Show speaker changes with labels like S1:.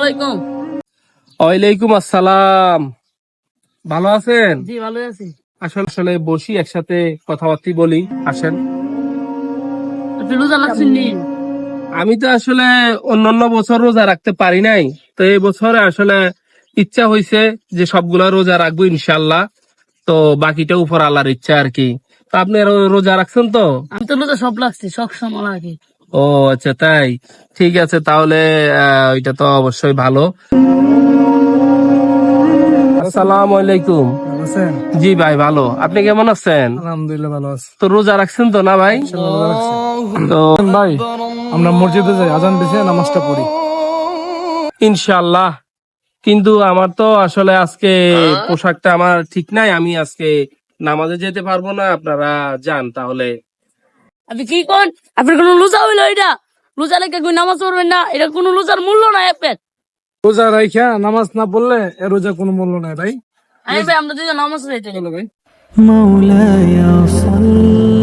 S1: আলাইকুম।
S2: ওয়ালাইকুম আসসালাম। ভালো আছেন?
S1: জি ভালো আছি।
S2: আসলে বসি একসাথে কথাবার্তা বলি, আসেন।
S1: আপনি রোজা লাগছেন নি?
S2: আমি তো আসলে অন্যান্য বছর রোজা রাখতে পারি নাই, তো এই বছরে আসলে ইচ্ছা হয়েছে যে সবগুলা রোজা রাখবো ইনশাল্লাহ। তো বাকিটা উপর আল্লাহর ইচ্ছা আর কি। তো আপনি রোজা রাখছেন তো?
S1: আমি তো রোজা সব লাগছি, সব সময় লাগে।
S2: ও আচ্ছা, তাই ঠিক আছে তাহলে। এটা তো অবশ্যই ভালো। আসসালামু আলাইকুম।
S3: ভালো আছেন?
S2: জি ভাই ভালো, আপনি কেমন আছেন?
S3: আলহামদুলিল্লাহ ভালো আছি।
S2: তো রোজা রাখছেন তো না ভাই?
S3: ইনশাআল্লাহ রোজা রাখছি।
S2: তো
S3: ভাই আমরা মসজিদে যাই, আজান দিছে, নামাজটা পড়ি।
S2: ইনশাল্লাহ। কিন্তু আমার তো আসলে আজকে পোশাকটা আমার ঠিক নাই, আমি আজকে নামাজে যেতে পারবো না, আপনারা যান তাহলে।
S1: আপনি কি কোন? আপনার কোনো রোজা হইলো এটা? রোজা লেগে কই নামাজ পড়বেন না? এটা কোনো রোজার মূল্য নাই আপনার।
S3: রোজা রাইখা নামাজ না পড়লে এ রোজা কোনো মূল্য নাই ভাই।
S1: আমি ভাই আমরা দুজন নামাজ পড়াইতে
S3: চলো ভাই।
S4: مولاي صل